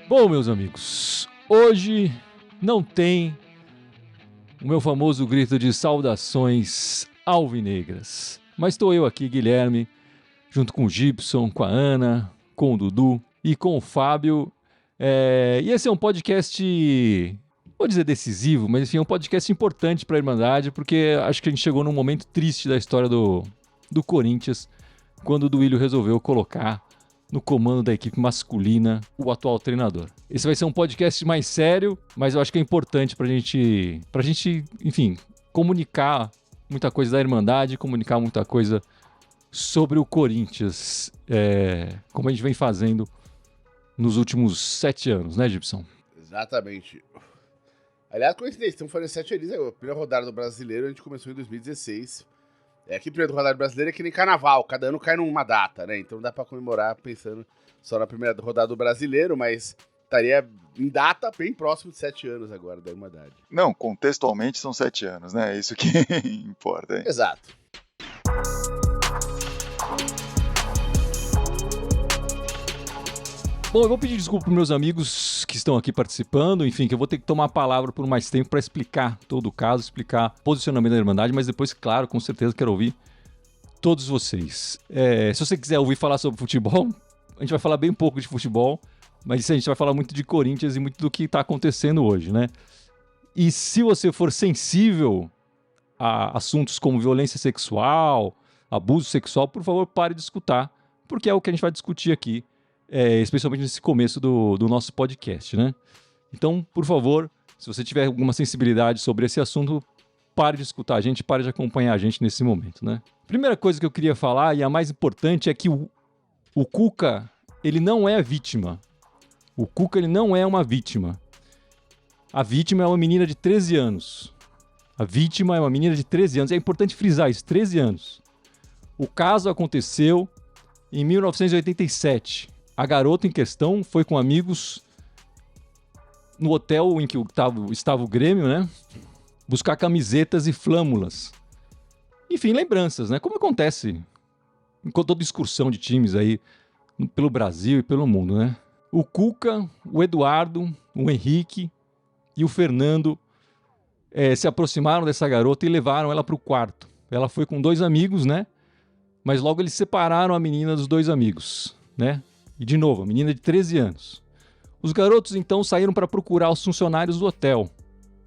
Bom, meus amigos, hoje não tem o meu famoso grito de saudações alvinegras, mas estou eu aqui, Guilherme, junto com o Gibson, com a Ana, com o Dudu e com o Fábio. E esse é um podcast, vou dizer decisivo, mas enfim, é um podcast importante para a Irmandade, porque acho que a gente chegou num momento triste da história do Corinthians, quando o Duílio resolveu colocar no comando da equipe masculina o atual treinador. Esse vai ser um podcast mais sério, mas eu acho que é importante pra gente, enfim, comunicar muita coisa da Irmandade, comunicar muita coisa sobre o Corinthians, como a gente vem fazendo nos últimos 7 anos, né, Gibson? Exatamente. Aliás, coincidência, estamos fazendo 7 anos, a primeira rodada do Brasileiro a gente começou em 2016. Aqui, primeiro rodada brasileira é que nem carnaval, cada ano cai numa data, né? Então dá pra comemorar pensando só na primeira rodada do Brasileiro, mas estaria em data bem próximo de 7 anos agora da Irmandade. Não, contextualmente são 7 anos, né? É isso que importa, hein? Exato. Bom, eu vou pedir desculpa para meus amigos que estão aqui participando, enfim, que eu vou ter que tomar a palavra por mais tempo para explicar todo o caso, explicar o posicionamento da Irmandade, mas depois, claro, com certeza quero ouvir todos vocês. Se você quiser ouvir falar sobre futebol, a gente vai falar bem pouco de futebol, mas a gente vai falar muito de Corinthians e muito do que está acontecendo hoje, né? E se você for sensível a assuntos como violência sexual, abuso sexual, por favor, pare de escutar, porque é o que a gente vai discutir aqui. Especialmente nesse começo do nosso podcast, né? Então, por favor, se você tiver alguma sensibilidade sobre esse assunto, pare de escutar a gente, pare de acompanhar a gente nesse momento, né? Primeira coisa que eu queria falar, e a mais importante, é que o Cuca, ele não é a vítima. O Cuca, ele não é uma vítima. A vítima é uma menina de 13 anos. A vítima é uma menina de 13 anos. É importante frisar isso, 13 anos. O caso aconteceu em 1987. A garota em questão foi com amigos no hotel em que estava o Grêmio, né? Buscar camisetas e flâmulas. Enfim, lembranças, né? Como acontece em toda excursão de times aí pelo Brasil e pelo mundo, né? O Cuca, o Eduardo, o Henrique e o Fernando se aproximaram dessa garota e levaram ela para o quarto. Ela foi com 2 amigos, né? Mas logo eles separaram a menina dos 2 amigos, né? E, de novo, a menina de 13 anos. Os garotos, então, saíram para procurar os funcionários do hotel,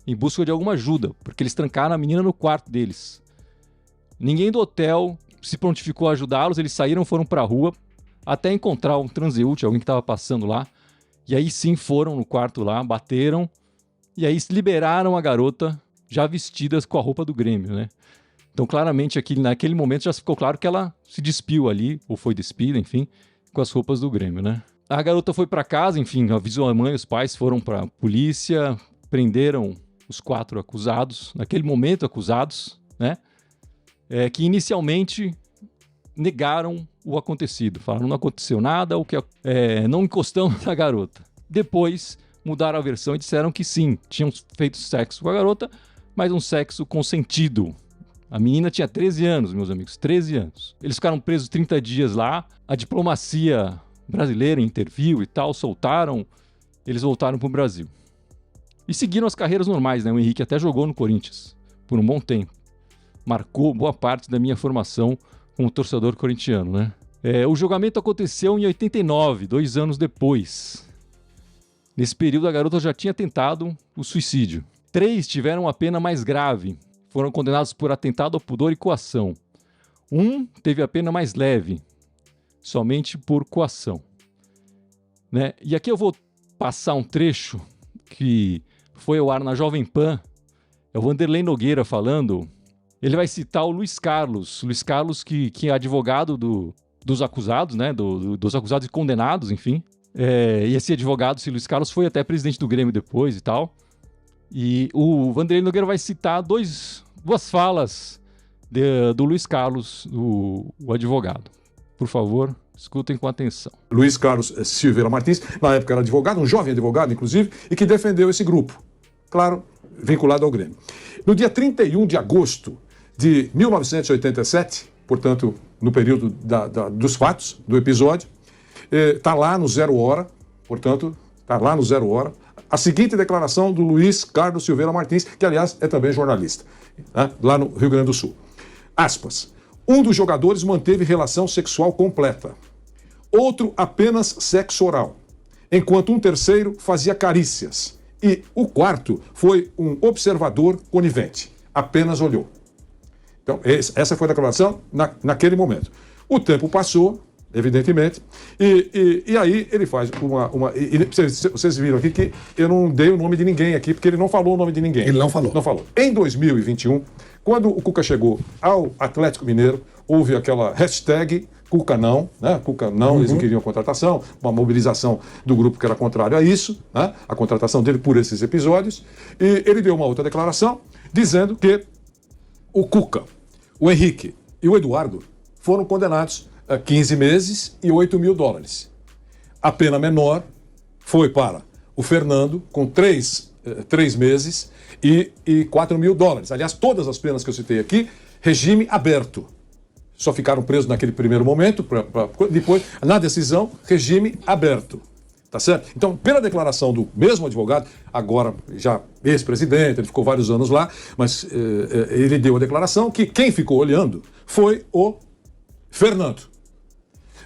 em busca de alguma ajuda, porque eles trancaram a menina no quarto deles. Ninguém do hotel se prontificou a ajudá-los, eles saíram, foram para a rua, até encontrar um transeúnte, alguém que estava passando lá, e aí sim foram no quarto lá, bateram, e aí liberaram a garota, já vestidas com a roupa do Grêmio, né? Então, claramente, naquele momento já ficou claro que ela se despiu ali, ou foi despida, enfim, com as roupas do Grêmio, né? A garota foi para casa, enfim, avisou a mãe, os pais foram para a polícia, prenderam os 4 acusados, naquele momento acusados, né? Que inicialmente negaram o acontecido, falaram que não aconteceu nada, não encostamos na garota. Depois mudaram a versão e disseram que sim, tinham feito sexo com a garota, mas um sexo consentido. A menina tinha 13 anos, meus amigos, 13 anos. Eles ficaram presos 30 dias lá, a diplomacia brasileira interviu e tal, soltaram, eles voltaram para o Brasil. E seguiram as carreiras normais, né? O Henrique até jogou no Corinthians por um bom tempo. Marcou boa parte da minha formação como torcedor corintiano, né? O julgamento aconteceu em 89, 2 anos depois. Nesse período, a garota já tinha tentado o suicídio. 3 tiveram a pena mais grave. Foram condenados por atentado ao pudor e coação. 1 teve a pena mais leve, somente por coação. Né? E aqui eu vou passar um trecho que foi ao ar na Jovem Pan. É o Vanderlei Nogueira falando. Ele vai citar o Luiz Carlos. Luiz Carlos, que é advogado dos acusados, né? Dos acusados e condenados, enfim. E esse advogado, esse Luiz Carlos, foi até presidente do Grêmio depois e tal. E o Vanderlei Nogueira vai citar duas falas do Luiz Carlos, o advogado. Por favor, escutem com atenção. Luiz Carlos Silveira Martins, na época era advogado, um jovem advogado, inclusive, e que defendeu esse grupo. Claro, vinculado ao Grêmio. No dia 31 de agosto de 1987, portanto, no período dos fatos, do episódio, está lá no 0 Hora, portanto, está lá no 0 Hora, a seguinte declaração do Luiz Carlos Silveira Martins, que, aliás, é também jornalista, né, lá no Rio Grande do Sul. Aspas. Um dos jogadores manteve relação sexual completa. Outro apenas sexo oral. Enquanto um terceiro fazia carícias. E o quarto foi um observador conivente. Apenas olhou. Então, essa foi a declaração naquele momento. O tempo passou, evidentemente, e aí ele faz vocês viram aqui que eu não dei o nome de ninguém aqui, porque ele não falou o nome de ninguém. Ele não falou. Não falou. Em 2021, quando o Cuca chegou ao Atlético Mineiro, houve aquela hashtag Cuca não, né? Cuca não, eles não queriam contratação, uma mobilização do grupo que era contrário a isso, né? A contratação dele por esses episódios, e ele deu uma outra declaração dizendo que o Cuca, o Henrique e o Eduardo foram condenados a 15 meses e 8 mil dólares. A pena menor foi para o Fernando, com 3 meses e 4 mil dólares. Aliás, todas as penas que eu citei aqui, regime aberto. Só ficaram presos naquele primeiro momento, depois, na decisão, regime aberto. Tá certo? Então, pela declaração do mesmo advogado, agora já ex-presidente, ele ficou vários anos lá, mas ele deu a declaração que quem ficou olhando foi o Fernando.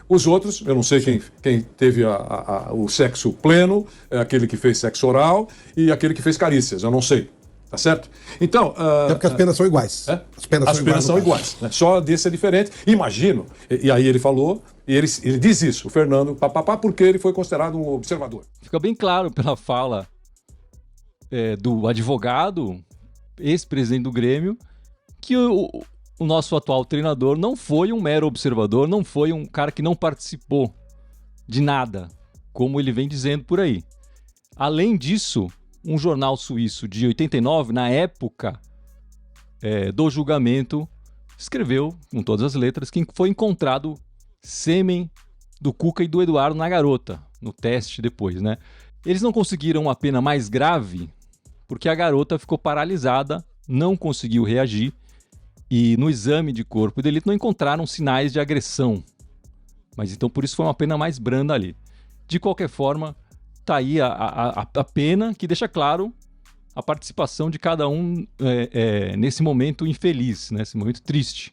Os outros, eu não sei quem teve o sexo pleno, aquele que fez sexo oral e aquele que fez carícias, eu não sei. Tá certo? Então... É porque as penas são iguais. As penas são iguais. Né? Só desse é diferente. Imagino, e aí ele falou, e ele diz isso, o Fernando, porque ele foi considerado um observador. Fica bem claro pela fala do advogado, ex-presidente do Grêmio, que o nosso atual treinador não foi um mero observador, não foi um cara que não participou de nada, como ele vem dizendo por aí. Além disso, um jornal suíço de 89, na época do julgamento, escreveu, com todas as letras, que foi encontrado sêmen do Cuca e do Eduardo na garota, no teste depois, né? Eles não conseguiram uma pena mais grave, porque a garota ficou paralisada, não conseguiu reagir, e no exame de corpo de delito não encontraram sinais de agressão. Mas então por isso foi uma pena mais branda ali. De qualquer forma, tá aí a pena que deixa claro a participação de cada um nesse momento infeliz, nesse momento triste.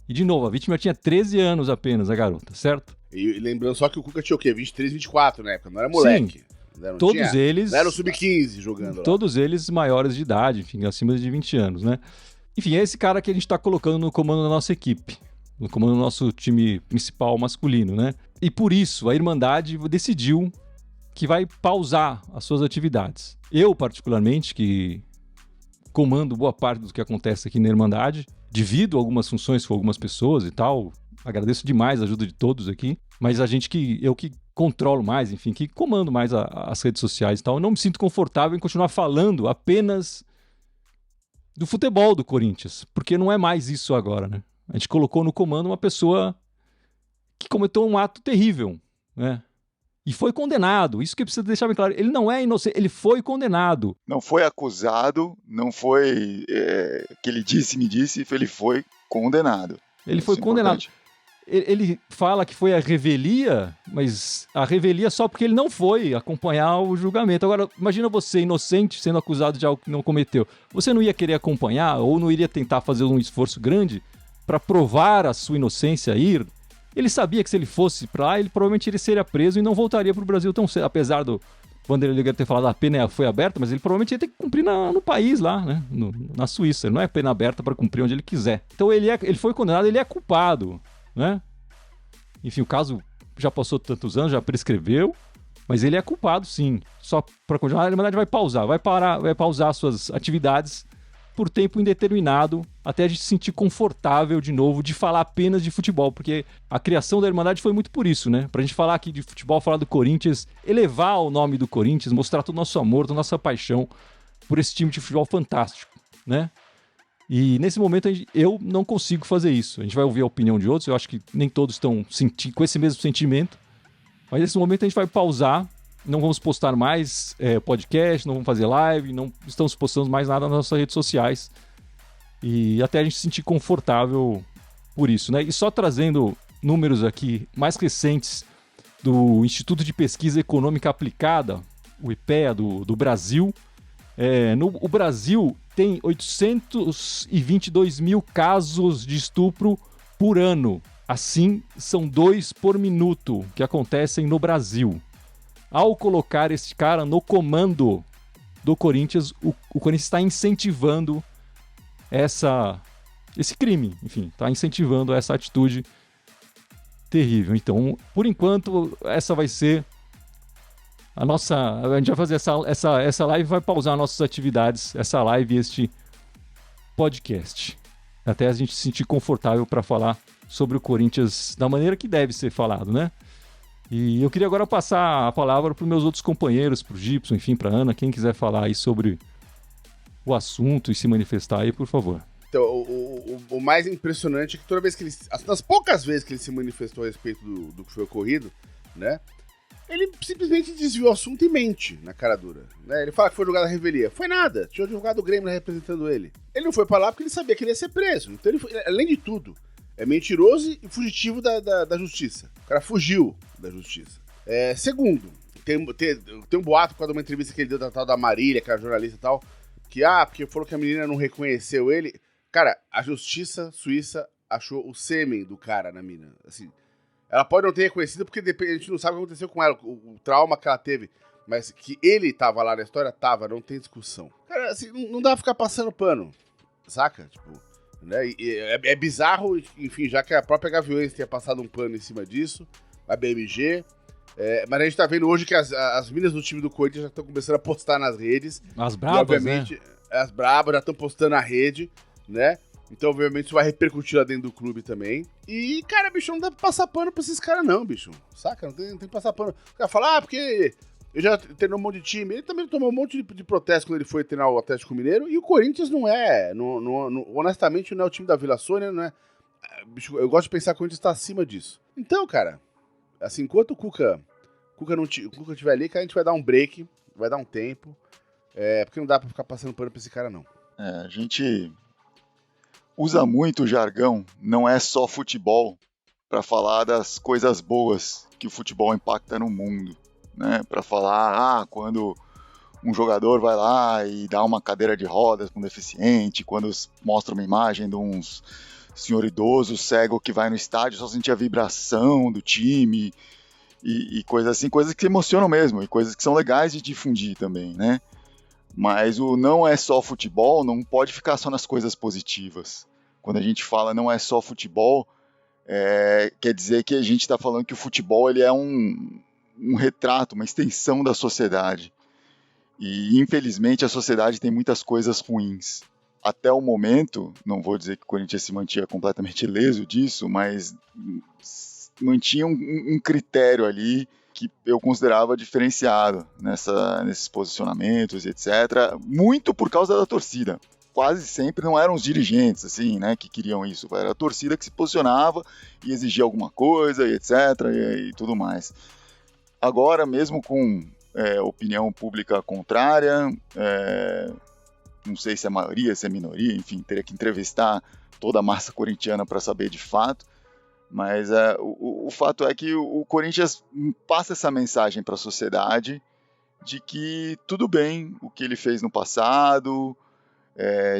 E de novo, a vítima tinha 13 anos apenas, a garota, certo? E lembrando só que o Cuca tinha o quê? 23, 24 na época, não era moleque. Sim, todos eles... Não era o sub-15 jogando lá. Todos eles maiores de idade, enfim, acima de 20 anos, né? Enfim, é esse cara que a gente tá colocando no comando da nossa equipe, no comando do nosso time principal masculino, né? E por isso, a Irmandade decidiu que vai pausar as suas atividades. Eu, particularmente, que comando boa parte do que acontece aqui na Irmandade, divido algumas funções com algumas pessoas e tal, agradeço demais a ajuda de todos aqui, mas eu que controlo mais, enfim, que comando mais as redes sociais e tal, eu não me sinto confortável em continuar falando apenas do futebol do Corinthians, porque não é mais isso agora, né? A gente colocou no comando uma pessoa que cometeu um ato terrível, né? E foi condenado, isso que precisa deixar bem claro. Ele não é inocente, ele foi condenado. Não foi acusado, não foi que ele me disse, ele foi condenado. Ele foi condenado. Ele fala que foi a revelia, mas a revelia só porque ele não foi acompanhar o julgamento. Agora, imagina você, inocente, sendo acusado de algo que não cometeu. Você não ia querer acompanhar ou não iria tentar fazer um esforço grande para provar a sua inocência, ir? Ele sabia que se ele fosse para lá, ele provavelmente seria preso e não voltaria para o Brasil tão cedo. Apesar do Vanderlei Luger ter falado que a pena foi aberta, mas ele provavelmente ia ter que cumprir no país lá, né? Na Suíça. Ele não é pena aberta para cumprir onde ele quiser. Então ele foi condenado, ele é culpado, né? Enfim, o caso já passou tantos anos, já prescreveu, mas ele é culpado, sim. Só para continuar, a Irmandade vai pausar suas atividades por tempo indeterminado, até a gente se sentir confortável de novo de falar apenas de futebol, porque a criação da Irmandade foi muito por isso, né? Pra gente falar aqui de futebol, falar do Corinthians, elevar o nome do Corinthians, mostrar todo o nosso amor, toda a nossa paixão por esse time de futebol fantástico, né? E nesse momento eu não consigo fazer isso. A gente vai ouvir a opinião de outros, eu acho que nem todos estão com esse mesmo sentimento, mas nesse momento a gente vai pausar, não vamos postar mais podcast, não vamos fazer live, não estamos postando mais nada nas nossas redes sociais. E até a gente se sentir confortável por isso, né? E só trazendo números aqui mais recentes do Instituto de Pesquisa Econômica Aplicada, o IPEA do Brasil. O Brasil tem 822 mil casos de estupro por ano. Assim, são 2 por minuto que acontecem no Brasil. Ao colocar esse cara no comando do Corinthians, o Corinthians está incentivando esse crime. Enfim, está incentivando essa atitude terrível. Então, por enquanto, essa vai ser a gente vai fazer essa live, vai pausar nossas atividades, essa live e este podcast. Até a gente se sentir confortável para falar sobre o Corinthians da maneira que deve ser falado, né? E eu queria agora passar a palavra para os meus outros companheiros, para o Gibson, enfim, para a Ana, quem quiser falar aí sobre o assunto e se manifestar aí, por favor. Então, o mais impressionante é que toda vez que das poucas vezes que ele se manifestou a respeito do que foi ocorrido, né? Ele simplesmente desviou o assunto e mente na cara dura. Né? Ele fala que foi jogada a revelia. Foi nada. Tinha jogado o Grêmio representando ele. Ele não foi pra lá porque ele sabia que ele ia ser preso. Então, ele foi, além de tudo, é mentiroso e fugitivo da justiça. O cara fugiu da justiça. Segundo, tem um boato por causa de uma entrevista que ele deu da tal da Marília, que era jornalista e tal, porque falou que a menina não reconheceu ele. Cara, a justiça suíça achou o sêmen do cara na mina. Assim, ela pode não ter reconhecido porque a gente não sabe o que aconteceu com ela, o trauma que ela teve. Mas que ele tava lá na história, não tem discussão. Cara, assim, não dá pra ficar passando pano, saca? Tipo, né? É bizarro, enfim, já que a própria Gaviões tenha passado um pano em cima disso, a BMG. Mas a gente tá vendo hoje que as meninas do time do Corinthians já estão começando a postar nas redes. As brabas, obviamente, né? As brabas já estão postando na rede, né? Então, obviamente, isso vai repercutir lá dentro do clube também. E, cara, bicho, não dá pra passar pano pra esses caras, não, bicho. Saca? Não tem que passar pano. O cara fala, porque eu já treinou um monte de time. Ele também tomou um monte de protesto quando ele foi treinar o Atlético Mineiro. E o Corinthians não é. Honestamente, não é o time da Vila Sônia, não é. Bicho, eu gosto de pensar que o Corinthians tá acima disso. Então, cara, assim, enquanto o Cuca estiver ali, cara, a gente vai dar um break, vai dar um tempo. Porque não dá pra ficar passando pano pra esse cara, não. A gente usa muito o jargão, não é só futebol, para falar das coisas boas que o futebol impacta no mundo, né? Para falar, quando um jogador vai lá e dá uma cadeira de rodas para um deficiente, quando mostra uma imagem de um senhor idoso, cego, que vai no estádio só sentir a vibração do time e coisas assim, coisas que emocionam mesmo, e coisas que são legais de difundir também, né? Mas o não é só futebol não pode ficar só nas coisas positivas. Quando a gente fala não é só futebol, quer dizer que a gente está falando que o futebol ele é um retrato, uma extensão da sociedade. E, infelizmente, a sociedade tem muitas coisas ruins. Até o momento, não vou dizer que o Corinthians se mantinha completamente ileso disso, mas mantinha um critério ali que eu considerava diferenciado nesses posicionamentos, etc. Muito por causa da torcida. Quase sempre não eram os dirigentes, assim, né, que queriam isso. Era a torcida que se posicionava e exigia alguma coisa, e etc. E tudo mais. Agora, mesmo com opinião pública contrária, não sei se é maioria, se é minoria, enfim, teria que entrevistar toda a massa corintiana para saber de fato. Mas o fato é que o Corinthians passa essa mensagem para a sociedade de que tudo bem o que ele fez no passado,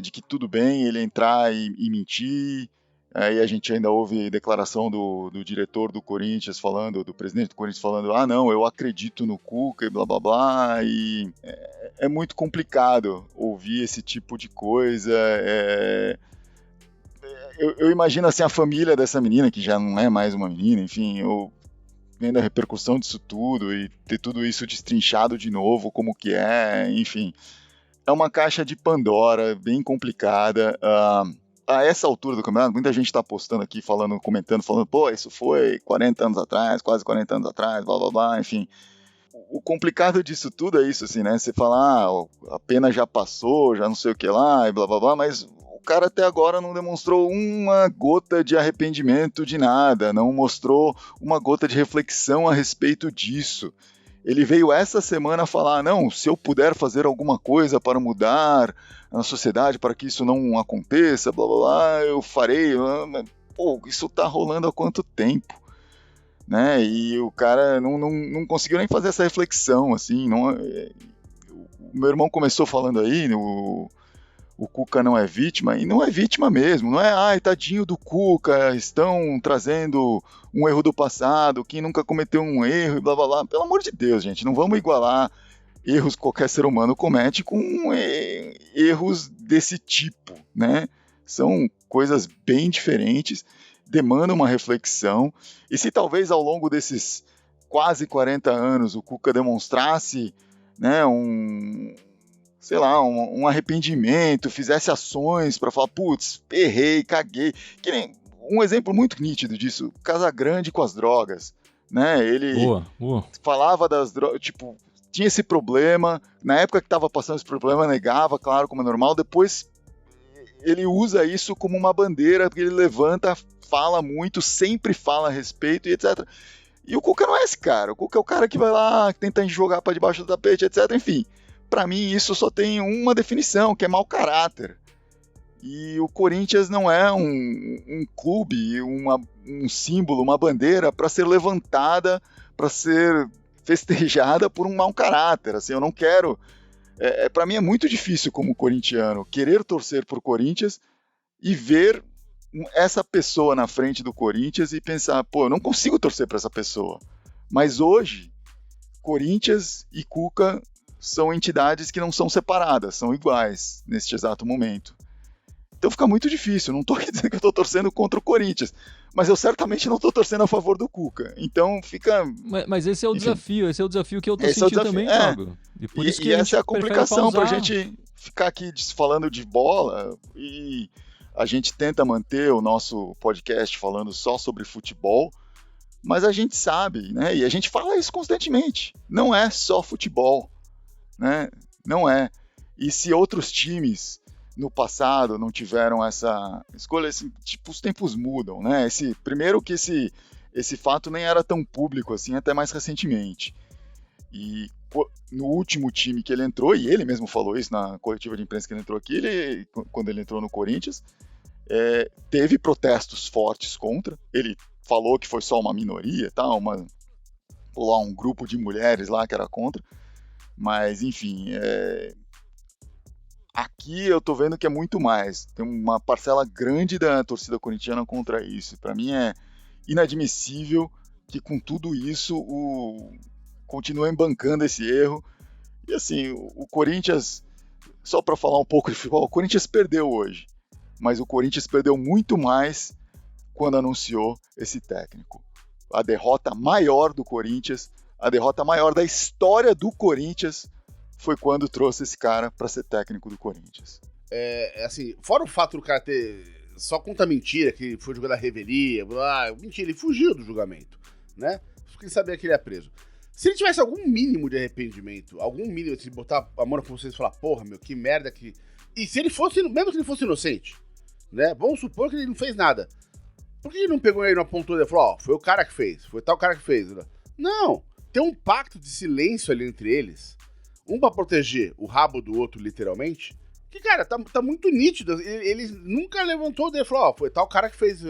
de que tudo bem ele entrar e mentir. Aí a gente ainda ouve declaração do diretor do Corinthians falando, do presidente do Corinthians falando, não, eu acredito no Cuca e blá blá blá, e é muito complicado ouvir esse tipo de coisa. Eu imagino assim a família dessa menina, que já não é mais uma menina, enfim, eu vendo a repercussão disso tudo e ter tudo isso destrinchado de novo, como que enfim, é uma caixa de Pandora bem complicada. A essa altura do campeonato, muita gente está postando aqui, comentando, pô, isso foi 40 anos atrás, quase 40 anos atrás, blá blá blá, enfim. O complicado disso tudo é isso, assim, né? Você fala, a pena já passou, já não sei o que lá, e blá blá blá, mas o cara até agora não demonstrou uma gota de arrependimento de nada, não mostrou uma gota de reflexão a respeito disso. Ele veio essa semana falar, não, se eu puder fazer alguma coisa para mudar na sociedade para que isso não aconteça, blá blá blá, eu farei. Pô, isso tá rolando há quanto tempo? Né? E o cara não conseguiu nem fazer essa reflexão, assim. O meu irmão começou falando aí, o Cuca não é vítima, e não é vítima mesmo, não é, ai, tadinho do Cuca, estão trazendo um erro do passado, quem nunca cometeu um erro e blá blá blá. Pelo amor de Deus, gente, não vamos igualar erros que qualquer ser humano comete com erros desse tipo, né? São coisas bem diferentes, demandam uma reflexão, e se talvez ao longo desses quase 40 anos o Cuca demonstrasse, né, um arrependimento, fizesse ações para falar, putz, errei, caguei, que nem um exemplo muito nítido disso, Casagrande com as drogas, né? Ele falava das drogas, tipo, tinha esse problema, na época que estava passando esse problema, negava, claro, como é normal, depois ele usa isso como uma bandeira, porque ele levanta, fala muito, sempre fala a respeito e etc. E o Cuca não é esse cara, o Cuca é o cara que vai lá, que tenta jogar para debaixo do tapete, etc. Enfim, para mim isso só tem uma definição, que é mau caráter. E o Corinthians não é um clube, um símbolo, uma bandeira para ser levantada, para ser festejada por um mau caráter. Assim, eu não quero... para mim é muito difícil como corintiano querer torcer por Corinthians e ver essa pessoa na frente do Corinthians e pensar, pô, eu não consigo torcer para essa pessoa. Mas hoje, Corinthians e Cuca são entidades que não são separadas, são iguais neste exato momento. Então fica muito difícil, não estou dizendo que eu estou torcendo contra o Corinthians, mas eu certamente não estou torcendo a favor do Cuca. Então fica... Mas esse é o desafio, esse é o desafio que eu estou sentindo também, Thiago. E por isso que essa é a complicação para a gente ficar aqui falando de bola e a gente tenta manter o nosso podcast falando só sobre futebol, mas a gente sabe, né? E a gente fala isso constantemente. Não é só futebol, né? Não é. E se outros times no passado não tiveram essa escolha, assim, tipo, os tempos mudam, né? Primeiro que esse fato nem era tão público assim, até mais recentemente. E no último time que ele entrou, e ele mesmo falou isso na coletiva de imprensa que ele entrou aqui, quando ele entrou no Corinthians, teve protestos fortes contra. Ele falou que foi só uma minoria, tá? Um grupo de mulheres lá que era contra. Mas, enfim, aqui eu tô vendo que é muito mais. Tem uma parcela grande da torcida corintiana contra isso. Para mim é inadmissível que com tudo isso continuem bancando esse erro. E assim, o Corinthians, só para falar um pouco de futebol, o Corinthians perdeu hoje. Mas o Corinthians perdeu muito mais quando anunciou esse técnico. A derrota maior do Corinthians, a derrota maior da história do Corinthians foi quando trouxe esse cara para ser técnico do Corinthians. Assim, fora o fato do cara ter só conta mentira, que foi jogar da revelia, mentira, ele fugiu do julgamento, né? Quem sabia que ele ia preso. Se ele tivesse algum mínimo de arrependimento, algum mínimo de botar a mão na consciência e falar, porra, meu, que merda que... E se ele fosse, mesmo que ele fosse inocente, né? Vamos supor que ele não fez nada. Por que ele não pegou ele, não apontou ele e falou, foi o cara que fez, foi tal cara que fez? Não, tem um pacto de silêncio ali entre eles, um pra proteger o rabo do outro, literalmente, que, cara, tá muito nítido. Ele nunca levantou o dedo e falou, foi tal cara que fez.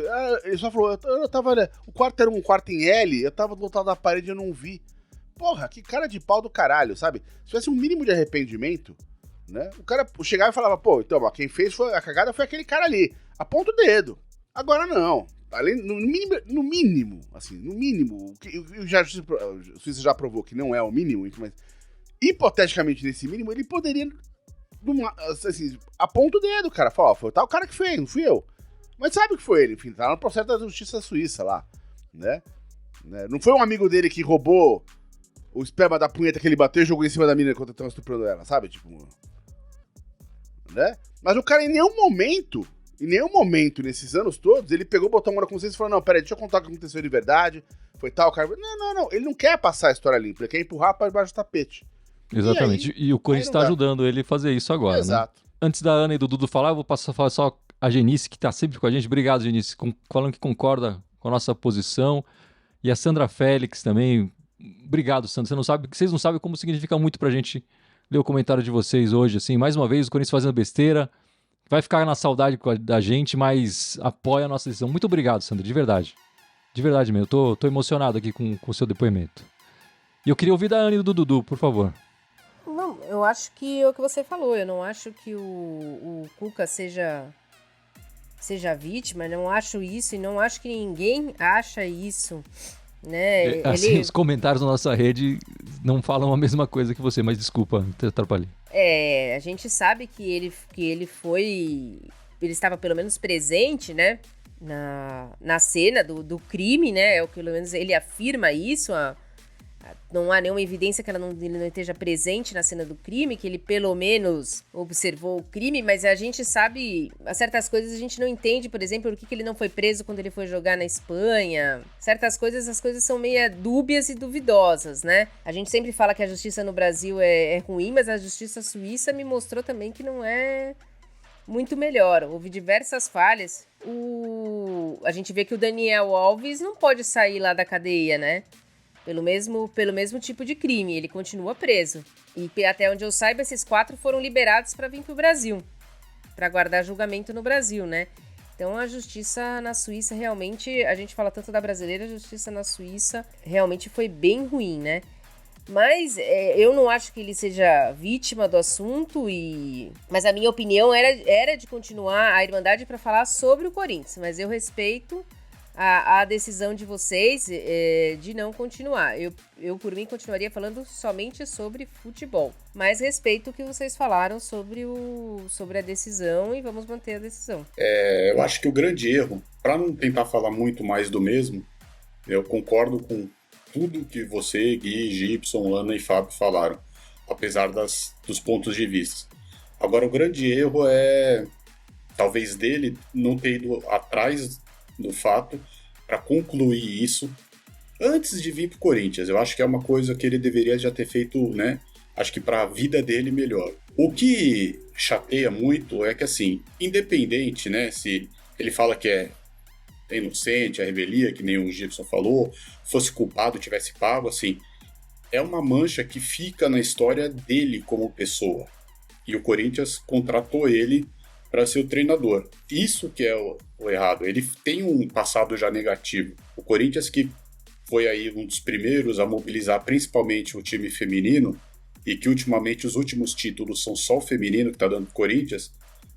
Ele só falou, eu tava, né, o quarto era um quarto em L, eu tava do outro lado da parede e eu não vi. Porra, que cara de pau do caralho, sabe? Se tivesse um mínimo de arrependimento, né? O cara chegava e falava, pô, então, ó, quem fez a cagada foi aquele cara ali. Aponta o dedo. Agora não. Além, no mínimo, a justiça já provou que não é o mínimo, mas hipoteticamente nesse mínimo, ele poderia, assim, aponta o dedo, cara. Fala, ó, foi tal cara que fez, não fui eu. Mas sabe que foi ele, enfim, tá no processo da justiça suíça lá, né? Não foi um amigo dele que roubou o esperma da punheta que ele bateu e jogou em cima da mina enquanto tava estuprando ela, sabe? Tipo, né? Mas o cara, em nenhum momento, nesses anos todos, ele pegou, botou a mão na consciência e falou, não, peraí, deixa eu contar o que aconteceu de verdade, foi tal, cara... Não, ele não quer passar a história limpa, ele quer empurrar para debaixo do tapete. Exatamente, e o Corinthians está ajudando ele a fazer isso agora, exato, né? Antes da Ana e do Dudu falar, eu vou passar a falar só a Genice, que está sempre com a gente. Obrigado, Genice, falando que concorda com a nossa posição. E a Sandra Félix também. Obrigado, Sandra. Vocês não sabem como significa muito pra gente ler o comentário de vocês hoje, assim, mais uma vez, o Corinthians fazendo besteira. Vai ficar na saudade da gente, mas apoia a nossa decisão. Muito obrigado, Sandro, de verdade. De verdade mesmo. Eu tô emocionado aqui com o seu depoimento. E eu queria ouvir da Anne e do Dudu, por favor. Não, eu acho que é o que você falou. Eu não acho que o Cuca seja vítima. Não acho isso e não acho que ninguém acha isso. Né? Assim, os comentários na nossa rede não falam a mesma coisa que você, mas desculpa, te atrapalhei. A gente sabe que ele estava pelo menos presente, né, na cena do crime, né, pelo menos ele afirma isso, não há nenhuma evidência que ele não esteja presente na cena do crime, que ele pelo menos observou o crime, mas a gente sabe, certas coisas a gente não entende, por exemplo, por que ele não foi preso quando ele foi jogar na Espanha. Certas coisas, as coisas são meio dúbias e duvidosas, né? A gente sempre fala que a justiça no Brasil é ruim, mas a justiça suíça me mostrou também que não é muito melhor. Houve diversas falhas. A gente vê que o Daniel Alves não pode sair lá da cadeia, né? Pelo mesmo tipo de crime, ele continua preso. E até onde eu saiba, esses 4 foram liberados para vir para o Brasil, para aguardar julgamento no Brasil, né? Então a justiça na Suíça realmente, a gente fala tanto da brasileira, a justiça na Suíça realmente foi bem ruim, né? Mas eu não acho que ele seja vítima do assunto, mas a minha opinião era de continuar a Irmandade para falar sobre o Corinthians, mas eu respeito a decisão de vocês de não continuar. Eu, por mim, continuaria falando somente sobre futebol. Mas respeito o que vocês falaram sobre a decisão e vamos manter a decisão. Eu acho que o grande erro, para não tentar falar muito mais do mesmo, eu concordo com tudo que você, Gui, Gibson, Ana e Fábio falaram, apesar dos pontos de vista. Agora, o grande erro é, talvez dele, não ter ido atrás do fato para concluir isso antes de vir para o Corinthians. Eu acho que é uma coisa que ele deveria já ter feito, né? Acho que para a vida dele melhor. O que chateia muito é que, assim, independente, né? Se ele fala que é inocente, a revelia, que nem o Gibson falou, fosse culpado, tivesse pago, assim, é uma mancha que fica na história dele como pessoa. E o Corinthians contratou ele para ser o treinador. Isso que é o errado. Ele tem um passado já negativo. O Corinthians, que foi aí um dos primeiros a mobilizar principalmente o time feminino, e que ultimamente os últimos títulos são só o feminino que está dando pro Corinthians,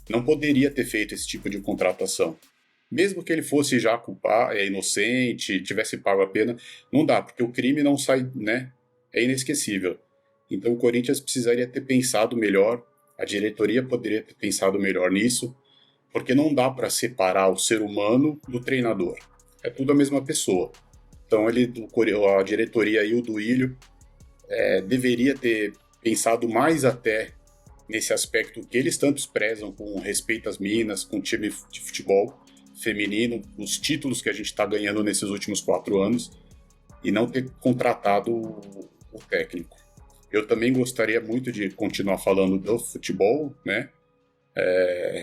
não poderia ter feito esse tipo de contratação. Mesmo que ele fosse já culpado, inocente, tivesse pago a pena, não dá, porque o crime não sai, né? É inesquecível. Então o Corinthians precisaria ter pensado melhor, a diretoria poderia ter pensado melhor nisso, porque não dá para separar o ser humano do treinador. É tudo a mesma pessoa. Então a diretoria e o Duílio deveria ter pensado mais até nesse aspecto que eles tantos prezam com respeito às meninas, com o time de futebol feminino, os títulos que a gente está ganhando nesses últimos 4 anos, e não ter contratado o técnico. Eu também gostaria muito de continuar falando do futebol, né?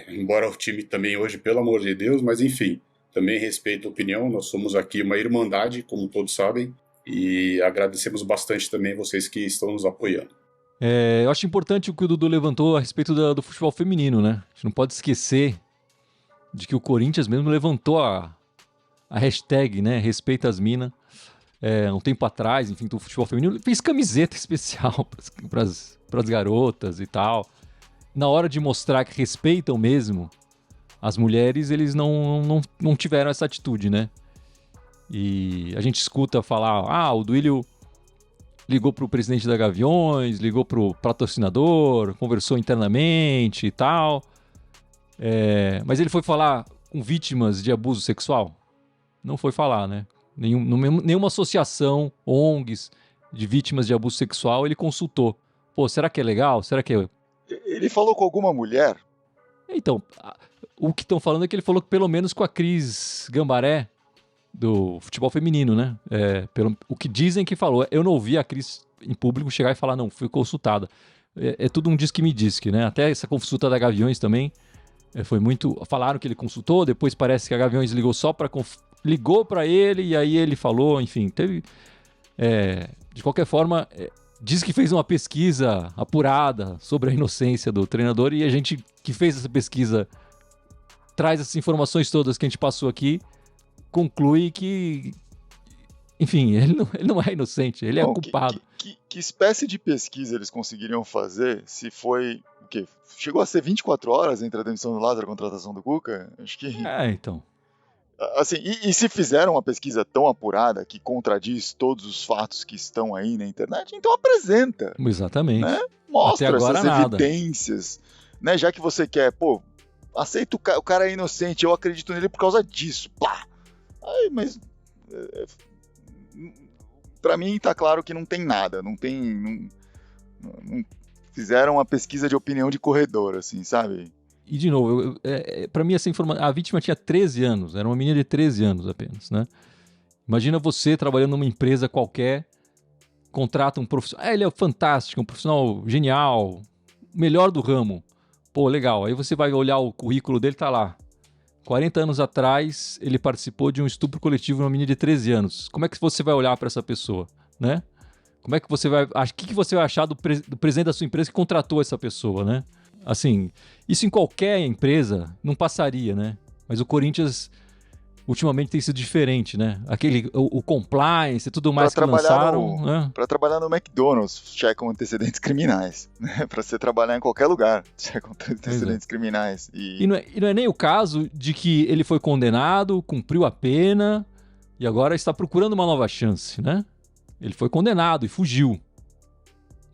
Embora o time também hoje, pelo amor de Deus, mas enfim, também respeito a opinião, nós somos aqui uma irmandade, como todos sabem, e agradecemos bastante também vocês que estão nos apoiando. Eu acho importante o que o Dudu levantou a respeito do futebol feminino, né? A gente não pode esquecer de que o Corinthians mesmo levantou a hashtag, né? Respeita as minas. Um tempo atrás, enfim, do futebol feminino, fez camiseta especial para as garotas e tal. Na hora de mostrar que respeitam mesmo as mulheres, eles não tiveram essa atitude, né? E a gente escuta falar, o Duílio ligou pro presidente da Gaviões, ligou pro patrocinador, conversou internamente e tal. Mas ele foi falar com vítimas de abuso sexual? Não foi falar, né? Nenhuma associação, ONGs de vítimas de abuso sexual ele consultou. Pô, será que é legal? Será que é... Ele falou com alguma mulher? Então, o que estão falando é que ele falou que pelo menos com a Cris Gambaré, do futebol feminino, né? O que dizem que falou. Eu não ouvi a Cris em público chegar e falar, não, fui consultada. É tudo um diz que me diz que, né? Até essa consulta da Gaviões também foi muito... Falaram que ele consultou, depois parece que a Gaviões ligou só para... Ligou para ele e aí ele falou, enfim, teve... de qualquer forma, diz que fez uma pesquisa apurada sobre a inocência do treinador e a gente que fez essa pesquisa traz essas informações todas que a gente passou aqui, conclui que, enfim, ele não é inocente, ele é culpado. Que espécie de pesquisa eles conseguiriam fazer se foi... O quê? Chegou a ser 24 horas entre a demissão do Lázaro e a contratação do Cuca? Acho que... Então... Assim, e se fizeram uma pesquisa tão apurada que contradiz todos os fatos que estão aí na internet, então apresenta. Exatamente. Né? Mostra até agora, essas nada. evidências. Né? Já que você quer, aceita o cara é inocente, eu acredito nele por causa disso. Pá! Aí, mas... pra mim tá claro que não tem nada. Não fizeram uma pesquisa de opinião de corredor, assim, sabe? E, de novo, pra mim, essa informação... A vítima tinha 13 anos, era uma menina de 13 anos apenas, né? Imagina você trabalhando numa empresa qualquer, contrata um profissional... ele é fantástico, um profissional genial, melhor do ramo. Pô, legal. Aí você vai olhar o currículo dele, tá lá. 40 anos atrás, ele participou de um estupro coletivo numa menina de 13 anos. Como é que você vai olhar pra essa pessoa, né? Como é que você vai... O que você vai achar do presidente da sua empresa que contratou essa pessoa, né? Assim, isso em qualquer empresa não passaria, né? Mas o Corinthians ultimamente tem sido diferente, né? O compliance e tudo mais que lançaram... né? Para trabalhar no McDonald's, checam antecedentes criminais. Né? Para você trabalhar em qualquer lugar, checam antecedentes criminais. E não é nem o caso de que ele foi condenado, cumpriu a pena e agora está procurando uma nova chance, né? Ele foi condenado e fugiu,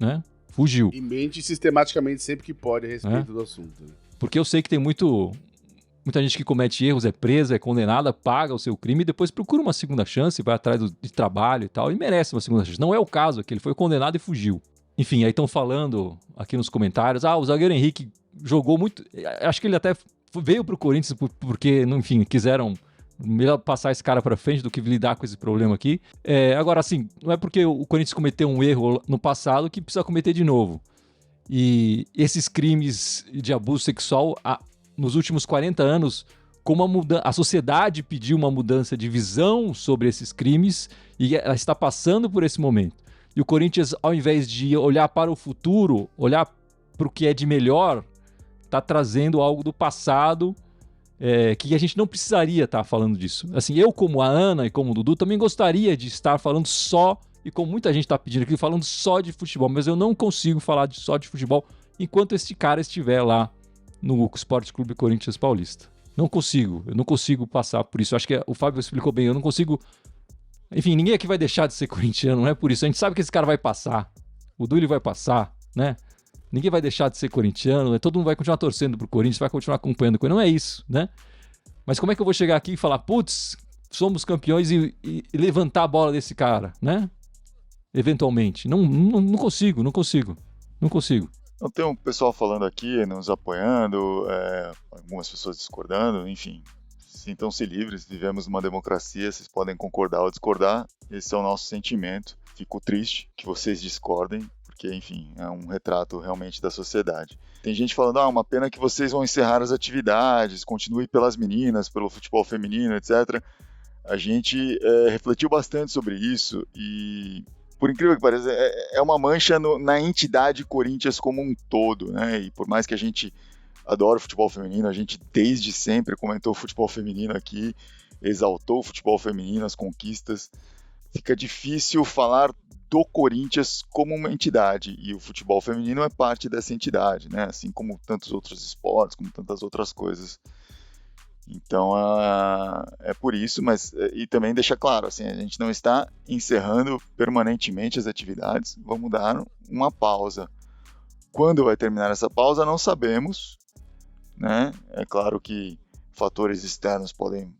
né? Fugiu. E mente sistematicamente sempre que pode a respeito do assunto. Né? Porque eu sei que tem muita gente que comete erros, é presa, é condenada, paga o seu crime e depois procura uma segunda chance, vai atrás de trabalho e tal, e merece uma segunda chance. Não é o caso aqui, ele foi condenado e fugiu. Enfim, aí estão falando aqui nos comentários, o zagueiro Henrique jogou muito... Acho que ele até veio pro Corinthians porque, enfim, quiseram... Melhor passar esse cara pra frente do que lidar com esse problema aqui. Agora, assim, não é porque o Corinthians cometeu um erro no passado que precisa cometer de novo. E esses crimes de abuso sexual, nos últimos 40 anos, como a sociedade pediu uma mudança de visão sobre esses crimes, e ela está passando por esse momento. E o Corinthians, ao invés de olhar para o futuro, olhar para o que é de melhor, está trazendo algo do passado... que a gente não precisaria estar falando disso. Assim, eu como a Ana e como o Dudu também gostaria de estar falando só, e como muita gente está pedindo aqui, falando só de futebol, mas eu não consigo falar só de futebol enquanto esse cara estiver lá no Esporte Clube Corinthians Paulista. Eu não consigo passar por isso. Acho que o Fábio explicou bem, eu não consigo... Enfim, ninguém aqui vai deixar de ser corintiano, não é por isso. A gente sabe que esse cara vai passar, o Duílio vai passar, né? Ninguém vai deixar de ser corintiano, né? Todo mundo vai continuar torcendo pro Corinthians, vai continuar acompanhando o Corinthians. Não é isso, né? Mas como é que eu vou chegar aqui e falar, putz, somos campeões e levantar a bola desse cara, né? Eventualmente. Não consigo. Então, tem um pessoal falando aqui, nos apoiando, algumas pessoas discordando, enfim. Sintam-se livres, vivemos numa democracia, vocês podem concordar ou discordar, esse é o nosso sentimento. Fico triste que vocês discordem, porque, enfim, é um retrato realmente da sociedade. Tem gente falando, uma pena que vocês vão encerrar as atividades, continue pelas meninas, pelo futebol feminino, etc. A gente refletiu bastante sobre isso e, por incrível que pareça, é uma mancha na entidade Corinthians como um todo, né? E por mais que a gente adore o futebol feminino, a gente desde sempre comentou o futebol feminino aqui, exaltou o futebol feminino, as conquistas. Fica difícil falar do Corinthians como uma entidade, e o futebol feminino é parte dessa entidade, né? Assim como tantos outros esportes, como tantas outras coisas. Então é por isso, mas e também deixa claro, assim, a gente não está encerrando permanentemente as atividades, vamos dar uma pausa. Quando vai terminar essa pausa, não sabemos, né? É claro que fatores externos podem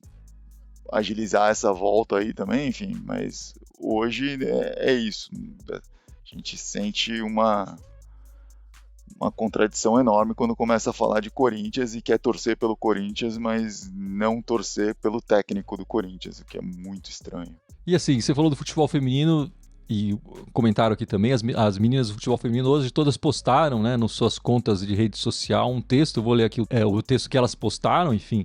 agilizar essa volta aí também, enfim, mas hoje é isso. A gente sente uma contradição enorme quando começa a falar de Corinthians e quer torcer pelo Corinthians, mas não torcer pelo técnico do Corinthians, o que é muito estranho. E assim, você falou do futebol feminino e comentaram aqui também, as meninas do futebol feminino hoje todas postaram, né, nas suas contas de rede social um texto, vou ler aqui o texto que elas postaram, enfim.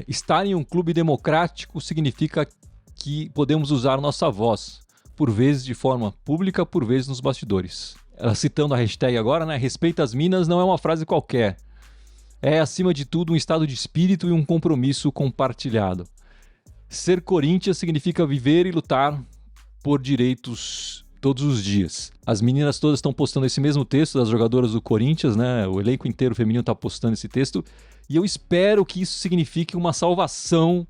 Estar em um clube democrático significa que podemos usar nossa voz. por vezes de forma pública, por vezes nos bastidores. Ela citando a hashtag agora, né? Respeita as minas não é uma frase qualquer. É, acima de tudo, um estado de espírito e um compromisso compartilhado. Ser Corinthians significa viver e lutar por direitos todos os dias. As meninas todas estão postando esse mesmo texto das jogadoras do Corinthians, né? O elenco inteiro feminino está postando esse texto. E eu espero que isso signifique uma salvação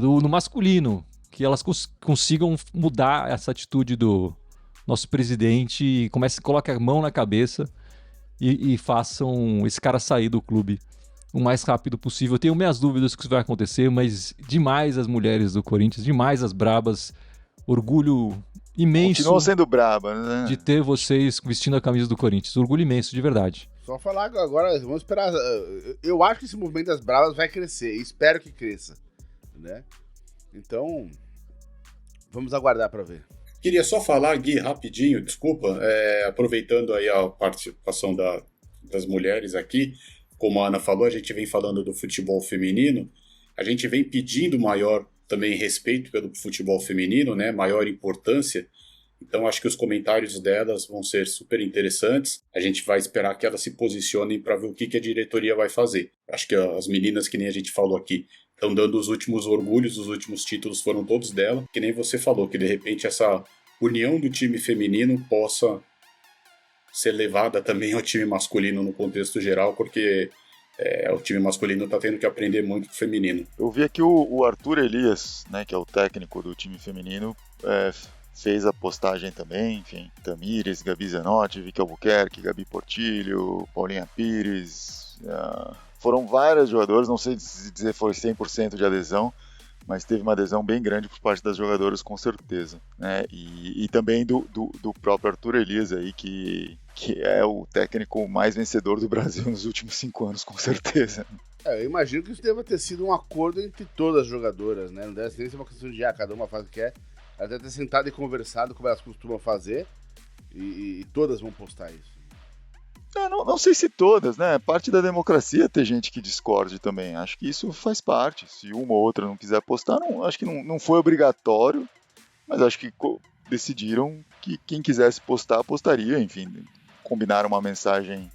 no masculino. Que elas consigam mudar essa atitude do nosso presidente e coloquem a mão na cabeça e façam esse cara sair do clube o mais rápido possível. Eu tenho minhas dúvidas que isso vai acontecer, mas demais as mulheres do Corinthians, demais as brabas. Orgulho imenso. Continuam sendo brabas, né? De ter vocês vestindo a camisa do Corinthians. Orgulho imenso, de verdade. Só falar agora, vamos esperar. Eu acho que esse movimento das bravas vai crescer. Espero que cresça, né? Então, vamos aguardar para ver. Queria só falar, Gui, rapidinho, desculpa, aproveitando aí a participação das mulheres aqui, como a Ana falou, a gente vem falando do futebol feminino, a gente vem pedindo maior também respeito pelo futebol feminino, né, maior importância, então acho que os comentários delas vão ser super interessantes, a gente vai esperar que elas se posicionem para ver o que a diretoria vai fazer. Acho que as meninas, que nem a gente falou aqui, estão dando os últimos orgulhos, os últimos títulos foram todos dela, que nem você falou, que de repente essa união do time feminino possa ser levada também ao time masculino no contexto geral, porque o time masculino está tendo que aprender muito com o feminino. Eu vi aqui o Arthur Elias, né, que é o técnico do time feminino, fez a postagem também, enfim, Tamires, Gabi Zanotti, Vicky Albuquerque, Gabi Portillo, Paulinha Pires, foram vários jogadores, não sei dizer foi 100% de adesão, mas teve uma adesão bem grande por parte das jogadoras, com certeza, né? E também do próprio Arthur Elias aí, que é o técnico mais vencedor do Brasil nos últimos 5 anos, com certeza. Eu imagino que isso deva ter sido um acordo entre todas as jogadoras, né? Não deve ser uma questão de cada uma faz o que quer. Elas devem ter sentado e conversado como elas costumam fazer, e todas vão postar isso. Não sei se todas, né? Parte da democracia é ter gente que discorde também. Acho que isso faz parte. Se uma ou outra não quiser postar, acho que não foi obrigatório, mas acho que decidiram que quem quisesse postar, postaria. Enfim, combinaram uma mensagem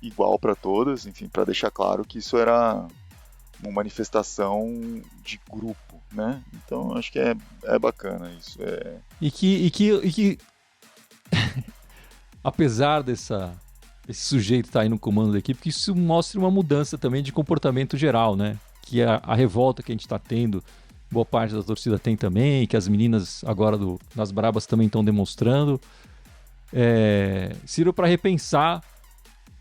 igual para todas, enfim, para deixar claro que isso era uma manifestação de grupo, né? Então acho que é bacana isso. E que apesar desse sujeito estar aí no comando da equipe, que isso mostra uma mudança também de comportamento geral, né? Que a revolta que a gente está tendo, boa parte da torcida tem também, que as meninas agora das Brabas também estão demonstrando, sirva para repensar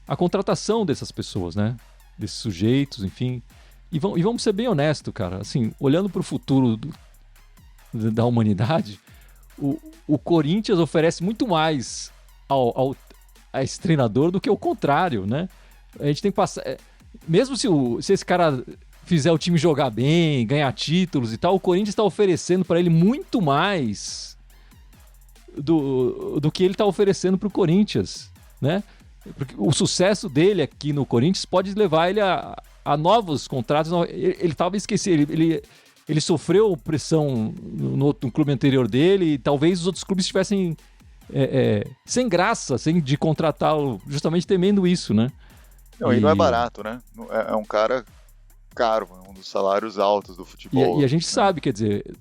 a contratação dessas pessoas, né? Desses sujeitos, enfim. E vamos ser bem honestos, cara. Assim, olhando para o futuro da humanidade, o Corinthians oferece muito mais a esse treinador do que o contrário, né? A gente tem que passar... mesmo se esse cara fizer o time jogar bem, ganhar títulos e tal, o Corinthians está oferecendo para ele muito mais do que ele está oferecendo para o Corinthians, né? Porque o sucesso dele aqui no Corinthians pode levar ele a novos contratos. Ele estava esquecido, ele sofreu pressão no clube anterior dele e talvez os outros clubes estivessem sem graça, de contratá-lo, justamente temendo isso, né? E não é barato, né? É um cara caro, um dos salários altos do futebol. E a gente sabe, quer dizer,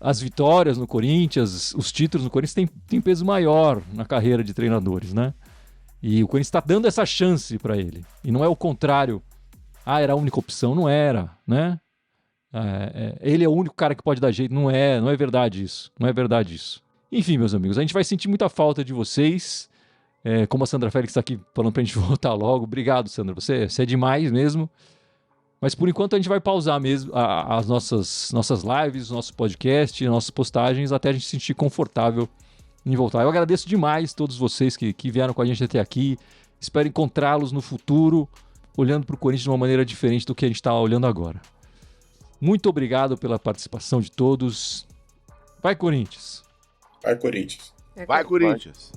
as vitórias no Corinthians, os títulos no Corinthians têm peso maior na carreira de treinadores, né? E o Corinthians está dando essa chance para ele. E não é o contrário. Era a única opção. Não era, né? Ele é o único cara que pode dar jeito. Não é verdade isso. Não é verdade isso. Enfim, meus amigos, a gente vai sentir muita falta de vocês. Como a Sandra Félix está aqui falando para a gente voltar logo. Obrigado, Sandra. Você é demais mesmo. Mas por enquanto a gente vai pausar mesmo as nossas lives, nosso podcast, nossas postagens, até a gente se sentir confortável em voltar. Eu agradeço demais todos vocês que vieram com a gente até aqui. Espero encontrá-los no futuro, olhando para o Corinthians de uma maneira diferente do que a gente está olhando agora. Muito obrigado pela participação de todos. Vai, Corinthians! Vai, Corinthians! Vai, Corinthians!